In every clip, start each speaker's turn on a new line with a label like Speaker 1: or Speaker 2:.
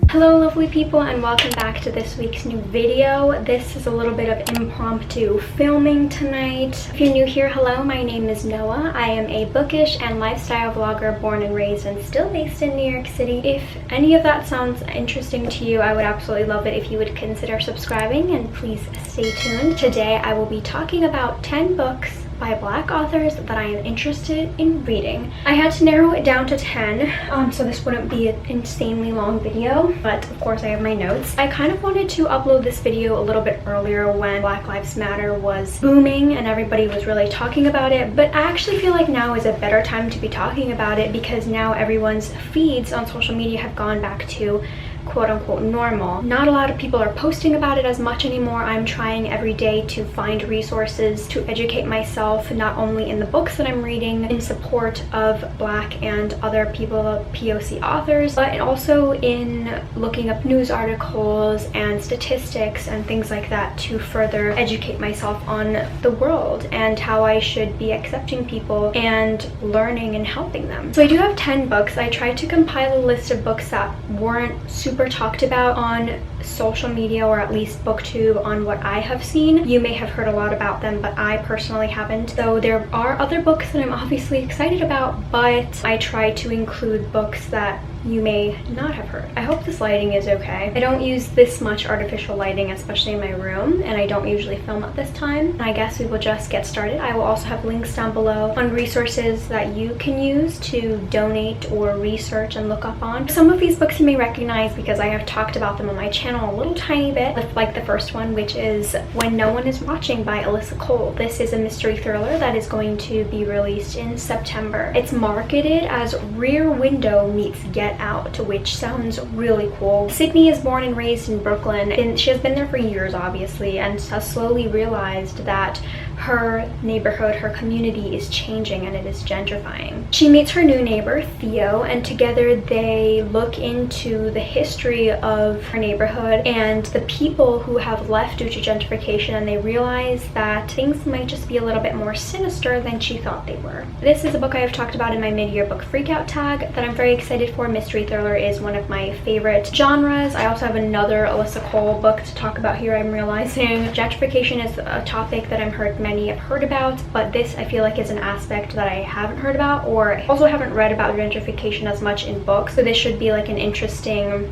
Speaker 1: Hello lovely people, and welcome back to this week's new video. This is a little bit of impromptu filming tonight. If you're new here, hello, my name is Noah. I am a bookish and lifestyle vlogger born and raised and still based in New York City. If any of that sounds interesting to you, I would absolutely love it if you would consider subscribing, and please stay tuned. Today I will be talking about 10 books by Black authors that I am interested in reading. I had to narrow it down to 10, so this wouldn't be an insanely long video, but of course I have my notes. I kind of wanted to upload this video a little bit earlier when Black Lives Matter was booming and everybody was really talking about it, but I actually feel like now is a better time to be talking about it because now everyone's feeds on social media have gone back to quote-unquote normal. Not a lot of people are posting about it as much anymore. I'm trying every day to find resources to educate myself, not only in the books that I'm reading in support of Black and other people, POC authors, but also in looking up news articles and statistics and things like that to further educate myself on the world and how I should be accepting people and learning and helping them. So I do have 10 books. I tried to compile a list of books that weren't super talked about on social media, or at least booktube, on what I have seen. You may have heard a lot about them, but I personally haven't. So there are other books that I'm obviously excited about, but I try to include books that you may not have heard. I hope this lighting is okay. I don't use this much artificial lighting, especially in my room, and I don't usually film at this time. I guess we will just get started. I will also have links down below on resources that you can use to donate or research and look up on. Some of these books you may recognize because I have talked about them on my channel a little tiny bit, like the first one, which is When No One Is Watching by Alyssa Cole. This is a mystery thriller that is going to be released in September. It's marketed as Rear Window meets Get Out, which sounds really cool. Sydney is born and raised in Brooklyn, and she has been there for years obviously, and has slowly realized that her neighborhood, her community is changing and it is gentrifying. She meets her new neighbor, Theo, and together they look into the history of her neighborhood and the people who have left due to gentrification, and they realize that things might just be a little bit more sinister than she thought they were. This is a book I have talked about in my mid-year book freakout tag that I'm very excited for. Mystery thriller is one of my favorite genres. I also have another Alyssa Cole book to talk about here, I'm realizing. Gentrification is a topic that I've heard many have heard about, but this I feel like is an aspect that I haven't heard about, or also haven't read about gentrification as much in books, so this should be like an interesting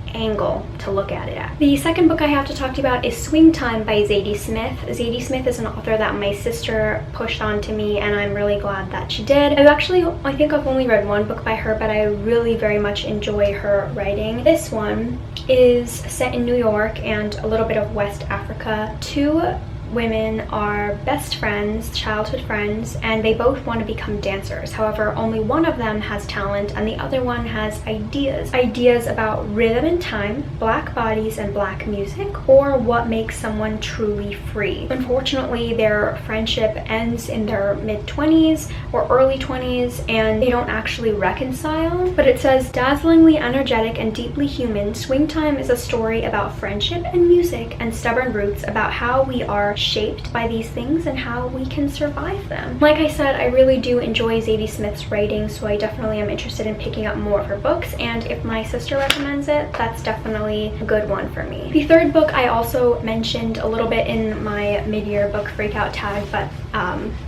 Speaker 1: angle to look at it at. The second book I have to talk to you about is Swing Time by Zadie Smith. Zadie Smith is an author that my sister pushed on to me, and I'm really glad that she did. I think I've only read one book by her, but I really very much enjoy her writing. This one is set in New York and a little bit of West Africa. Two women are best friends, childhood friends, and they both want to become dancers. However, only one of them has talent and the other one has ideas about rhythm and time, Black bodies and Black music, or what makes someone truly free. Unfortunately, their friendship ends in their mid-20s or early 20s, and they don't actually reconcile. But it says, dazzlingly energetic and deeply human, Swing Time is a story about friendship and music and stubborn roots, about how we are shaped by these things and how we can survive them. Like I said, I really do enjoy Zadie Smith's writing, so I definitely am interested in picking up more of her books, and if my sister recommends it, that's definitely a good one for me. The third book I also mentioned a little bit in my mid-year book freakout tag, but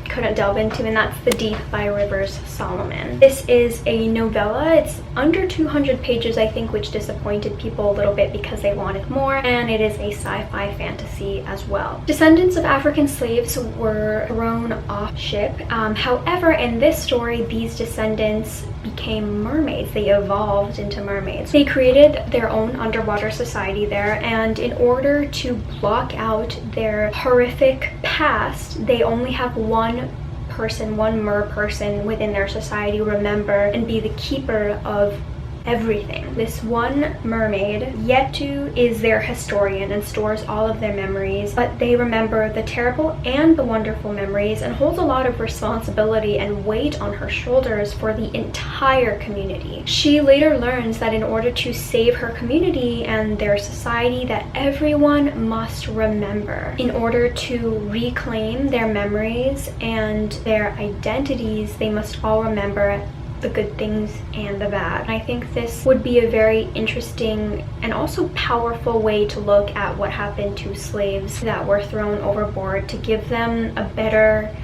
Speaker 1: couldn't delve into, and that's The Deep by Rivers Solomon. This is a novella. It's under 200 pages, I think, which disappointed people a little bit because they wanted more, and it is a sci-fi fantasy as well. Descendants of African slaves were thrown off ship. However, in this story, these descendants became mermaids. They evolved into mermaids. They created their own underwater society there, and in order to block out their horrific past, they only have one mer person within their society remember and be the keeper of everything. This one mermaid, Yetu, is their historian and stores all of their memories, but they remember the terrible and the wonderful memories and holds a lot of responsibility and weight on her shoulders for the entire community. She later learns that in order to save her community and their society, that everyone must remember. In order to reclaim their memories and their identities, they must all remember the good things and the bad. And I think this would be a very interesting and also powerful way to look at what happened to slaves that were thrown overboard, to give them a better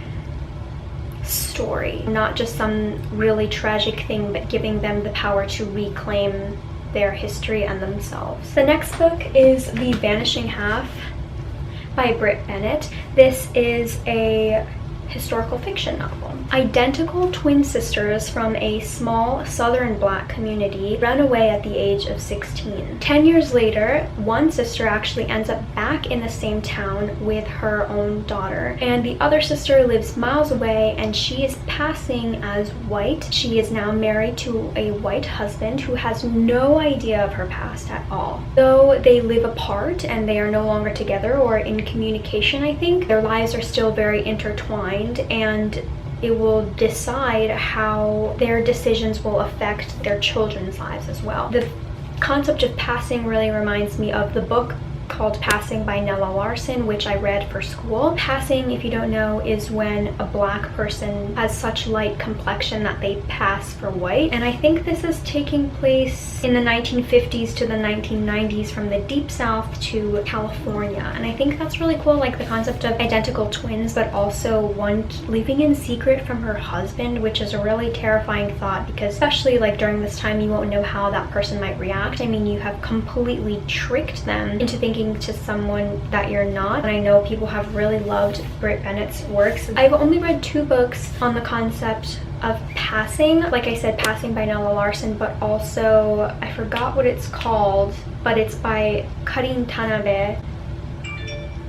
Speaker 1: story, not just some really tragic thing, but giving them the power to reclaim their history and themselves. The next book is The Vanishing Half by Bennett. This is a historical fiction novel. Identical twin sisters from a small southern black community run away at the age of 16. 10 years later, one sister actually ends up back in the same town with her own daughter, and the other sister lives miles away and she is passing as white. She is now married to a white husband who has no idea of her past at all. Though they live apart and they are no longer together or in communication, I think, their lives are still very intertwined, and it will decide how their decisions will affect their children's lives as well. The concept of passing really reminds me of the book called Passing by Nella Larsen, which I read for school. Passing, if you don't know, is when a black person has such light complexion that they pass for white. And I think this is taking place in the 1950s to the 1990s, from the Deep South to California. And I think that's really cool, like the concept of identical twins, but also one living in secret from her husband, which is a really terrifying thought, because especially like during this time, you won't know how that person might react. I mean, you have completely tricked them into thinking to someone that you're not. And I know people have really loved Bennett's works. I've only read 2 books on the concept of passing. Like I said, Passing by Nella Larsen, but also I forgot what it's called, but it's by Karin Tanabe.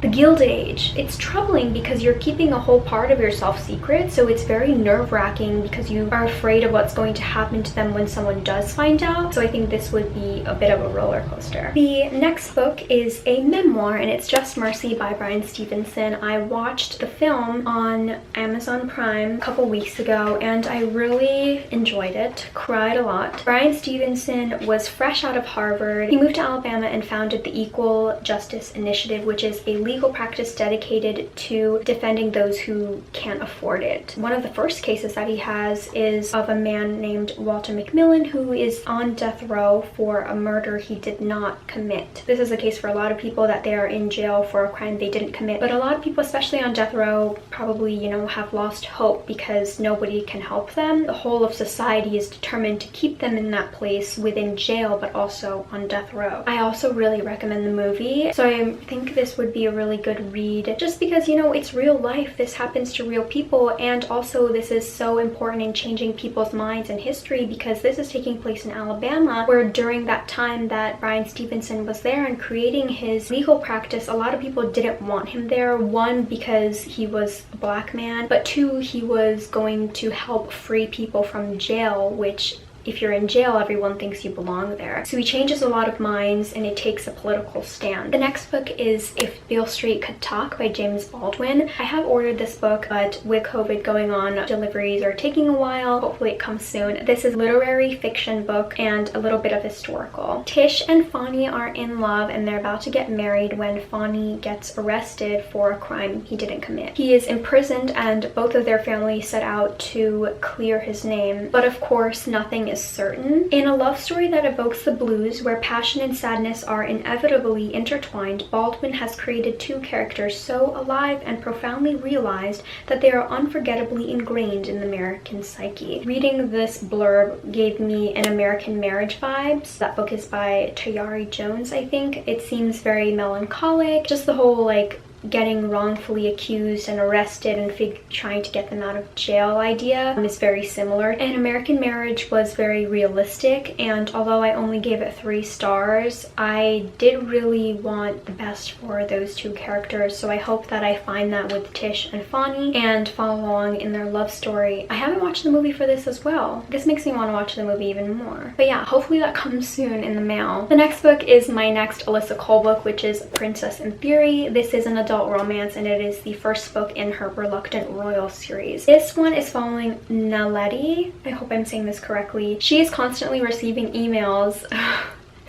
Speaker 1: The Gilded Age. It's troubling because you're keeping a whole part of yourself secret, so it's very nerve-wracking because you are afraid of what's going to happen to them when someone does find out. So I think this would be a bit of a roller coaster. The next book is a memoir, and it's Just Mercy by Bryan Stevenson. I watched the film on Amazon Prime a couple weeks ago and I really enjoyed it. Cried a lot. Bryan Stevenson was fresh out of Harvard. He moved to Alabama and founded the Equal Justice Initiative, which is a legal practice dedicated to defending those who can't afford it. One of the first cases that he has is of a man named Walter McMillan, who is on death row for a murder he did not commit. This is a case for a lot of people, that they are in jail for a crime they didn't commit, but a lot of people, especially on death row, probably, you know, have lost hope because nobody can help them. The whole of society is determined to keep them in that place within jail, but also on death row. I also really recommend the movie, so I think this would be a really good read, just because, you know, it's real life. This happens to real people, and also this is so important in changing people's minds and history, because this is taking place in Alabama, where during that time that Bryan Stevenson was there and creating his legal practice, a lot of people didn't want him there. One, because he was a black man, but 2, he was going to help free people from jail, which, if you're in jail, everyone thinks you belong there. So he changes a lot of minds, and it takes a political stand. The next book is If Beale Street Could Talk by James Baldwin. I have ordered this book, but with COVID going on, deliveries are taking a while. Hopefully it comes soon. This is a literary fiction book and a little bit of historical. Tish and Fonnie are in love, and they're about to get married when Fonnie gets arrested for a crime he didn't commit. He is imprisoned, and both of their families set out to clear his name, but of course nothing is certain. In a love story that evokes the blues, where passion and sadness are inevitably intertwined, Baldwin has created 2 characters so alive and profoundly realized that they are unforgettably ingrained in the American psyche. Reading this blurb gave me an American Marriage vibes. That book is by Tayari Jones, I think. It seems very melancholic. Just the whole, like, getting wrongfully accused and arrested and trying to get them out of jail idea is very similar. And American Marriage was very realistic, and although I only gave it 3 stars, I did really want the best for those 2 characters, so I hope that I find that with Tish and Fonnie and follow along in their love story. I haven't watched the movie for this as well. This makes me want to watch the movie even more. But yeah, hopefully that comes soon in the mail. The next book is my next Alyssa Cole book, which is Princess in Theory. This is an adult romance, and it is the first book in her Reluctant Royal series. This one is following Nella. I hope I'm saying this correctly. She is constantly receiving emails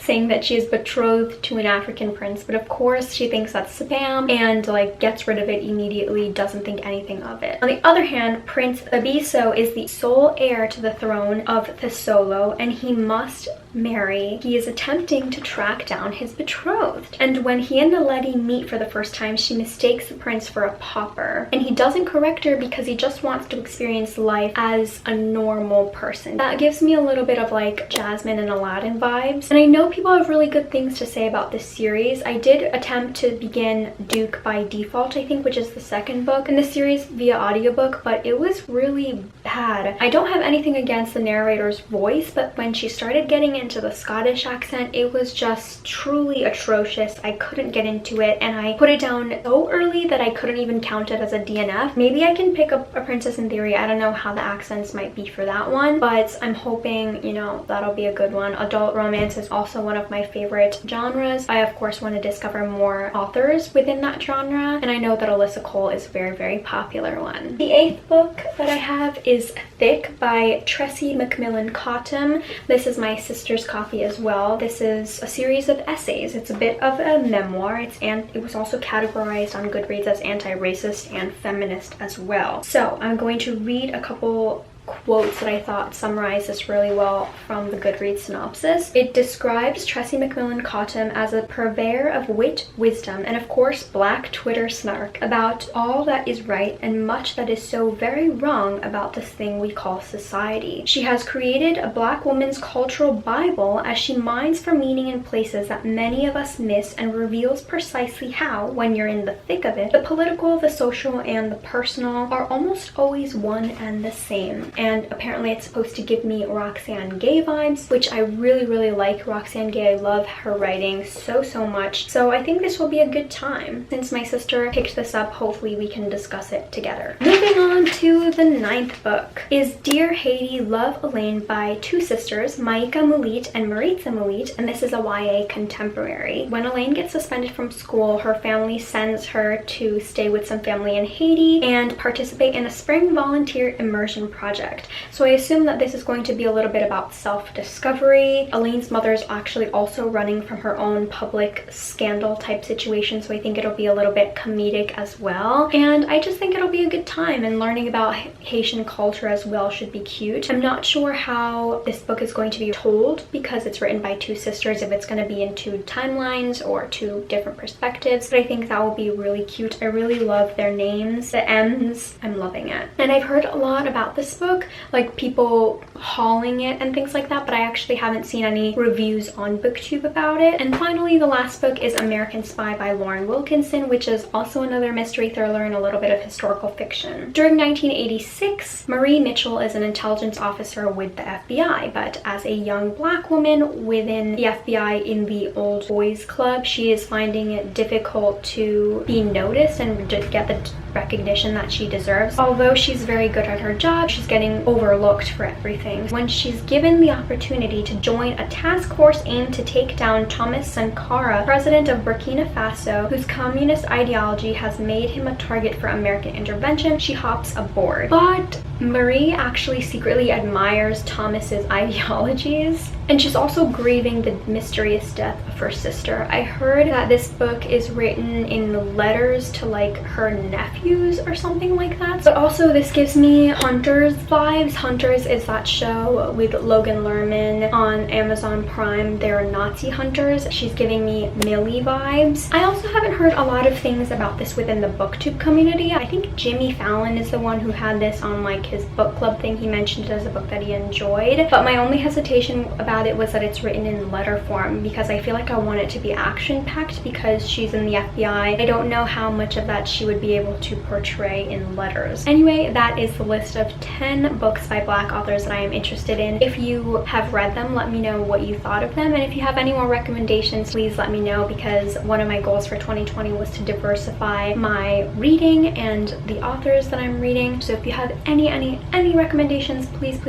Speaker 1: saying that she is betrothed to an African prince, but of course she thinks that's spam and like gets rid of it immediately, doesn't think anything of it. On the other hand, Prince Thabiso is the sole heir to the throne of Thesolo, and he must marry. He is attempting to track down his betrothed. And when he and Nelleti meet for the first time, she mistakes the prince for a pauper. And he doesn't correct her because he just wants to experience life as a normal person. That gives me a little bit of like Jasmine and Aladdin vibes. And I know people have really good things to say about this series. I did attempt to begin Duke by Default, I think, which is the second book in the series via audiobook, but it was really bad. I don't have anything against the narrator's voice, but when she started getting into the Scottish accent, it was just truly atrocious. I couldn't get into it, and I put it down so early that I couldn't even count it as a DNF. Maybe I can pick up A Princess in Theory. I don't know how the accents might be for that one, but I'm hoping, you know, that'll be a good one. Adult romance is also one of my favorite genres. I of course want to discover more authors within that genre, and I know that Alyssa Cole is a very, very popular one. The 8th book that I have is Thick by Tressie McMillan Cottom. This is my sister's copy as well. This is a series of essays. It's a bit of a memoir. It was also categorized on Goodreads as anti-racist and feminist as well. So I'm going to read a couple quotes that I thought summarize this really well from the Goodreads synopsis. It describes Tressie McMillan Cottom as a purveyor of wit, wisdom, and of course black Twitter snark about all that is right and much that is so very wrong about this thing we call society. She has created a black woman's cultural Bible as she mines for meaning in places that many of us miss and reveals precisely how, when you're in the thick of it, the political, the social, and the personal are almost always one and the same. And apparently it's supposed to give me Roxane Gay vibes, which I really, really like. Roxane Gay, I love her writing so much. So I think this will be a good time. Since my sister picked this up, hopefully we can discuss it together. Moving on to the 9th book is Dear Haiti, Love Alaine by two sisters, Maika Moulite and Maritza Moulite, and this is a YA contemporary. When Alaine gets suspended from school, her family sends her to stay with some family in Haiti and participate in a spring volunteer immersion project. So I assume that this is going to be a little bit about self-discovery. Alaine's mother is actually also running from her own public scandal type situation, so I think it'll be a little bit comedic as well. And I just think it'll be a good time, and learning about Haitian culture as well should be cute. I'm not sure how this book is going to be told because it's written by two sisters, if it's going to be in two timelines or two different perspectives, but I think that will be really cute. I really love their names. The M's, I'm loving it. And I've heard a lot about this book, like people hauling it and things like that, but I actually haven't seen any reviews on BookTube about it. And finally, the last book is American Spy by Lauren Wilkinson, which is also another mystery thriller and a little bit of historical fiction. During 1986, Marie Mitchell is an intelligence officer with the FBI, but as a young black woman within the FBI in the old boys club, she is finding it difficult to be noticed and get the recognition that she deserves. Although she's very good at her job, she's getting overlooked for everything. When she's given the opportunity to join a task force aimed to take down Thomas Sankara, president of Burkina Faso, whose communist ideology has made him a target for American intervention, she hops aboard. But Marie actually secretly admires Thomas's ideologies, and she's also grieving the mysterious death of her sister. I heard that this book is written in letters to like her nephews or something like that. But also this gives me Hunters vibes. Hunters is that show with Logan Lerman on Amazon Prime. They're Nazi hunters. She's giving me Millie vibes. I also haven't heard a lot of things about this within the BookTube community. I think Jimmy Fallon is the one who had this on like his book club thing. He mentioned it as a book that he enjoyed, but my only hesitation about it was that it's written in letter form, because I feel like I want it to be action-packed because she's in the FBI. I don't know how much of that she would be able to portray in letters. Anyway, that is the list of 10 books by black authors that I am interested in. If you have read them, let me know what you thought of them, and if you have any more recommendations, please let me know, because one of my goals for 2020 was to diversify my reading and the authors that I'm reading. So if you have any recommendations, please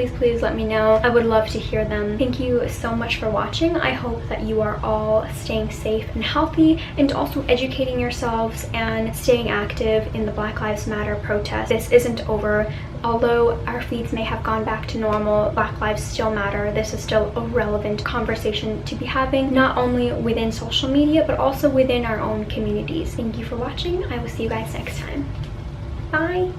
Speaker 1: let me know. I would love to hear them. Thank you so much for watching. I hope that you are all staying safe and healthy, and also educating yourselves and staying active in the Black Lives Matter protest. This isn't over. Although our feeds may have gone back to normal, Black lives still matter. This is still a relevant conversation to be having, not only within social media, but also within our own communities. Thank you for watching. I will see you guys next time. Bye!